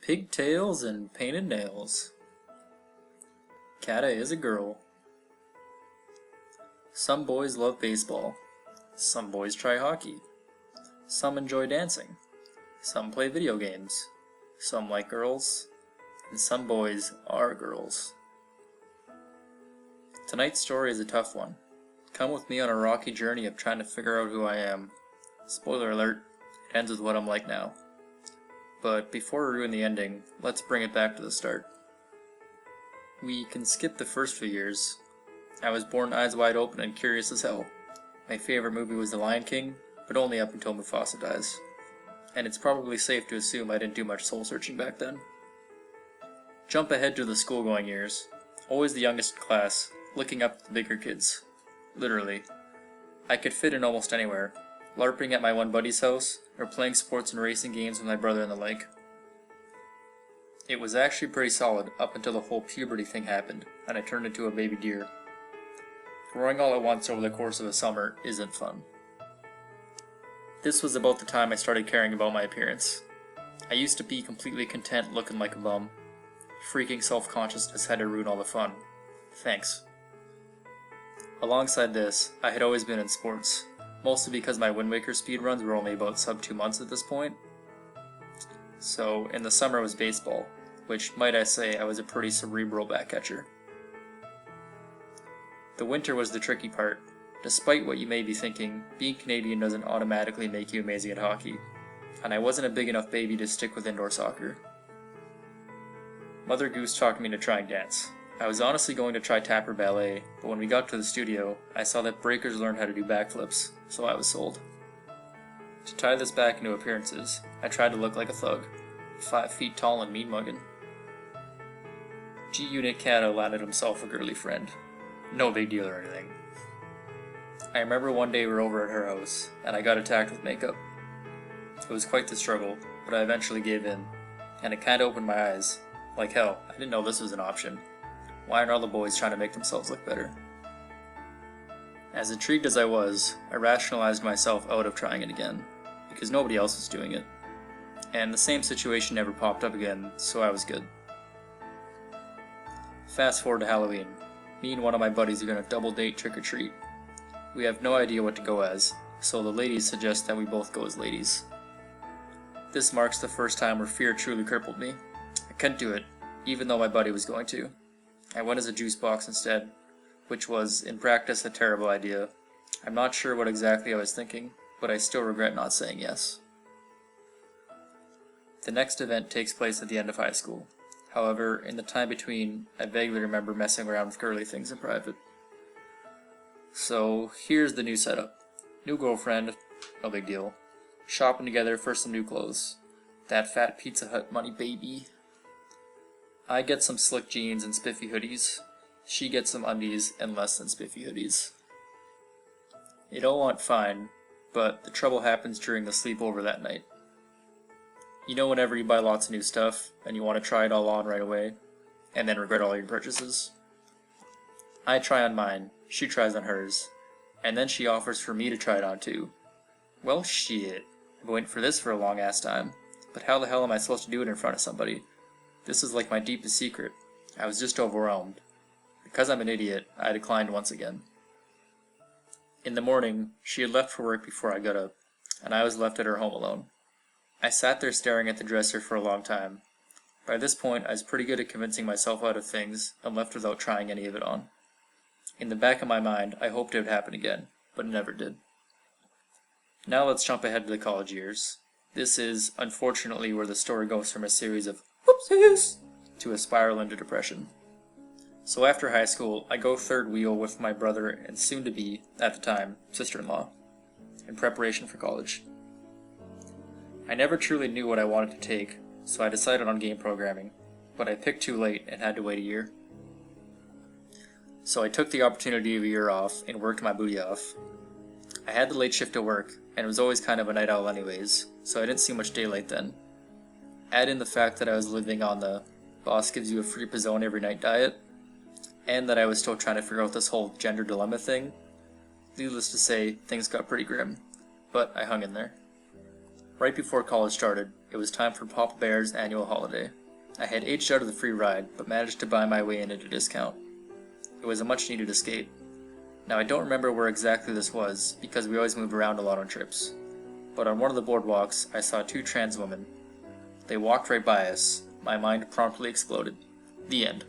Pigtails and painted nails. Kata is a girl. Some boys love baseball. Some boys try hockey. Some enjoy dancing. Some play video games. Some like girls. And some boys are girls. Tonight's story is a tough one. Come with me on a rocky journey of trying to figure out who I am. Spoiler alert, it ends with what I'm like now. But before we ruin the ending, let's bring it back to the start. We can skip the first few years. I was born eyes wide open and curious as hell. My favorite movie was The Lion King, but only up until Mufasa dies. And it's probably safe to assume I didn't do much soul searching back then. Jump ahead to the school-going years. Always the youngest in class, looking up at the bigger kids. Literally. I could fit in almost anywhere, LARPing at my one buddy's house, or playing sports and racing games with my brother and the like. It was actually pretty solid up until the whole puberty thing happened, and I turned into a baby deer. Growing all at once over the course of a summer isn't fun. This was about the time I started caring about my appearance. I used to be completely content looking like a bum. Freaking self-consciousness had to ruin all the fun. Thanks. Alongside this, I had always been in sports, mostly because my Wind Waker speedruns were only about sub 2 months at this point. So, in the summer was baseball, which, might I say, I was a pretty cerebral backcatcher. The winter was the tricky part. Despite what you may be thinking, being Canadian doesn't automatically make you amazing at hockey, and I wasn't a big enough baby to stick with indoor soccer. Mother Goose talked me into trying dance. I was honestly going to try tap or ballet, but when we got to the studio, I saw that breakers learned how to do backflips, so I was sold. To tie this back into appearances, I tried to look like a thug, 5 feet tall and mean-mugging. G-Unit Kata landed himself a girly friend. No big deal or anything. I remember one day we were over at her house, and I got attacked with makeup. It was quite the struggle, but I eventually gave in, and it kinda opened my eyes. Like hell, I didn't know this was an option. Why aren't all the boys trying to make themselves look better? As intrigued as I was, I rationalized myself out of trying it again, because nobody else was doing it. And the same situation never popped up again, so I was good. Fast forward to Halloween. Me and one of my buddies are going to double date trick-or-treat. We have no idea what to go as, so the ladies suggest that we both go as ladies. This marks the first time where fear truly crippled me. I couldn't do it, even though my buddy was going to. I went as a juice box instead, which was, in practice, a terrible idea. I'm not sure what exactly I was thinking, but I still regret not saying yes. The next event takes place at the end of high school. However, in the time between, I vaguely remember messing around with girly things in private. So, here's the new setup. New girlfriend, no big deal. Shopping together for some new clothes. That fat Pizza Hut money, baby. I get some slick jeans and spiffy hoodies. She gets some undies and less than spiffy hoodies. It all went fine, but the trouble happens during the sleepover that night. You know whenever you buy lots of new stuff, and you want to try it all on right away, and then regret all your purchases? I try on mine, she tries on hers, and then she offers for me to try it on too. Well shit, I've been waiting for this for a long ass time, but how the hell am I supposed to do it in front of somebody? This is like my deepest secret. I was just overwhelmed. Because I'm an idiot, I declined once again. In the morning, she had left for work before I got up, and I was left at her home alone. I sat there staring at the dresser for a long time. By this point, I was pretty good at convincing myself out of things, and left without trying any of it on. In the back of my mind, I hoped it would happen again, but it never did. Now let's jump ahead to the college years. This is, unfortunately, where the story goes from a series of whoopsies to a spiral into depression. So after high school, I go third wheel with my brother and soon-to-be, at the time, sister-in-law, in preparation for college. I never truly knew what I wanted to take, so I decided on game programming, but I picked too late and had to wait a year. So I took the opportunity of a year off and worked my booty off. I had the late shift at work, and it was always kind of a night owl anyways, so I didn't see much daylight then. Add in the fact that I was living on the boss gives you a free pizzone every night diet, and that I was still trying to figure out this whole gender dilemma thing. Needless to say, things got pretty grim, but I hung in there. Right before college started, it was time for Papa Bear's annual holiday. I had aged out of the free ride, but managed to buy my way in at a discount. It was a much-needed escape. Now, I don't remember where exactly this was, because we always moved around a lot on trips. But on one of the boardwalks, I saw two trans women. They walked right by us. My mind promptly exploded. The end.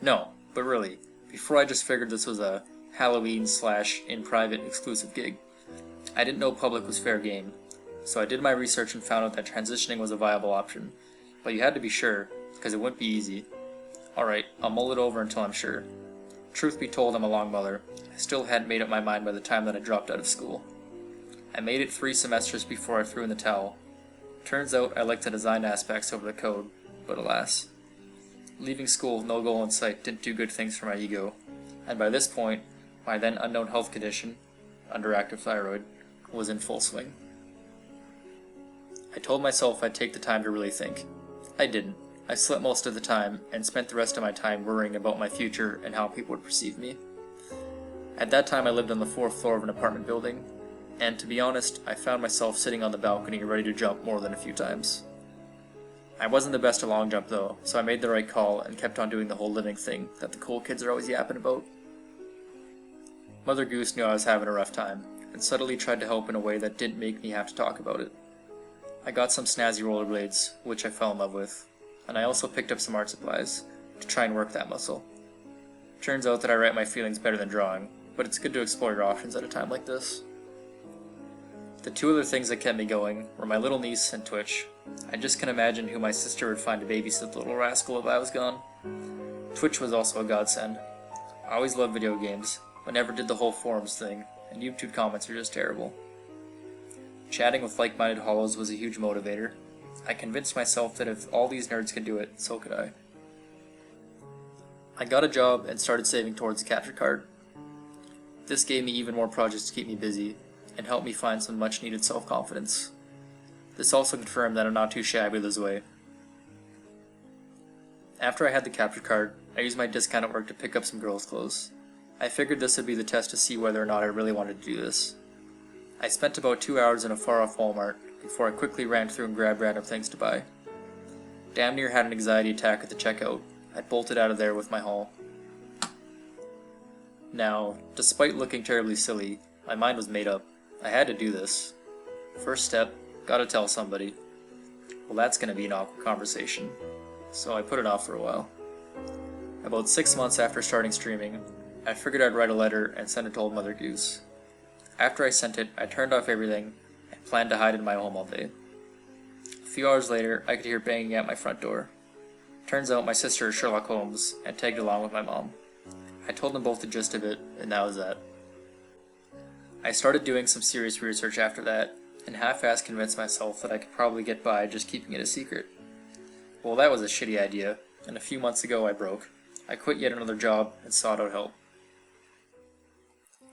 No, but really, before I just figured this was a Halloween/in-private exclusive gig, I didn't know public was fair game, so I did my research and found out that transitioning was a viable option. But you had to be sure, because it wouldn't be easy. Alright, I'll mull it over until I'm sure. Truth be told, I'm a long muller. I still hadn't made up my mind by the time that I dropped out of school. I made it 3 semesters before I threw in the towel. Turns out I liked the design aspects over the code, but alas. Leaving school with no goal in sight didn't do good things for my ego, and by this point, my then unknown health condition, underactive thyroid, was in full swing. I told myself I'd take the time to really think. I didn't. I slept most of the time, and spent the rest of my time worrying about my future and how people would perceive me. At that time I lived on the 4th floor of an apartment building, and to be honest, I found myself sitting on the balcony ready to jump more than a few times. I wasn't the best at long jump though, so I made the right call and kept on doing the whole living thing that the cool kids are always yapping about. Mother Goose knew I was having a rough time, and subtly tried to help in a way that didn't make me have to talk about it. I got some snazzy rollerblades, which I fell in love with, and I also picked up some art supplies, to try and work that muscle. Turns out that I write my feelings better than drawing, but it's good to explore your options at a time like this. The 2 other things that kept me going were my little niece and Twitch. I just can imagine who my sister would find to babysit the little rascal if I was gone. Twitch was also a godsend. I always loved video games, but never did the whole forums thing, and YouTube comments are just terrible. Chatting with like-minded hollows was a huge motivator. I convinced myself that if all these nerds could do it, so could I. I got a job and started saving towards a capture card. This gave me even more projects to keep me busy, and helped me find some much-needed self-confidence. This also confirmed that I'm not too shabby this way. After I had the capture card, I used my discount at work to pick up some girls' clothes. I figured this would be the test to see whether or not I really wanted to do this. I spent about 2 hours in a far-off Walmart before I quickly ran through and grabbed random things to buy. Damn near had an anxiety attack at the checkout. I bolted out of there with my haul. Now, despite looking terribly silly, my mind was made up. I had to do this. First step, gotta tell somebody. Well, that's gonna be an awkward conversation, so I put it off for a while. About 6 months after starting streaming, I figured I'd write a letter and send it to old Mother Goose. After I sent it, I turned off everything and planned to hide in my home all day. A few hours later, I could hear banging at my front door. Turns out my sister is Sherlock Holmes, and tagged along with my mom. I told them both the gist of it, and that was that. I started doing some serious research after that, and half-assed convinced myself that I could probably get by just keeping it a secret. Well, that was a shitty idea, and a few months ago I broke. I quit yet another job and sought out help.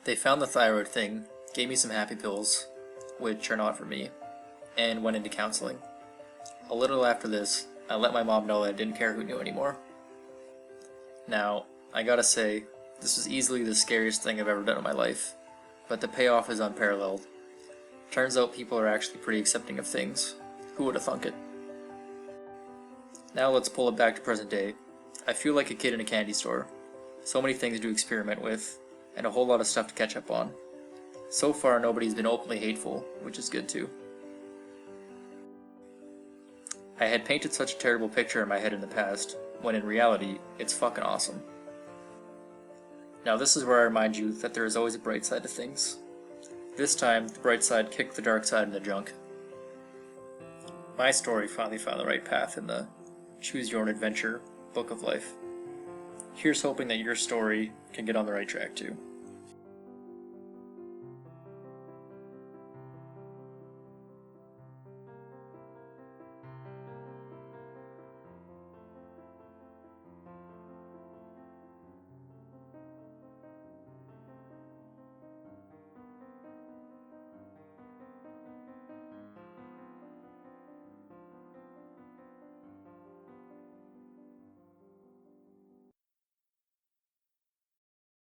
They found the thyroid thing, gave me some happy pills, which are not for me, and went into counseling. A little after this, I let my mom know that I didn't care who knew anymore. Now, I gotta say, this was easily the scariest thing I've ever done in my life, but the payoff is unparalleled. Turns out people are actually pretty accepting of things. Who would have thunk it? Now let's pull it back to present day. I feel like a kid in a candy store. So many things to experiment with, and a whole lot of stuff to catch up on. So far, nobody's been openly hateful, which is good too. I had painted such a terrible picture in my head in the past, when in reality, it's fucking awesome. Now this is where I remind you that there is always a bright side to things. This time, the bright side kicked the dark side in the junk. My story finally found the right path in the Choose Your Own Adventure book of life. Here's hoping that your story can get on the right track too.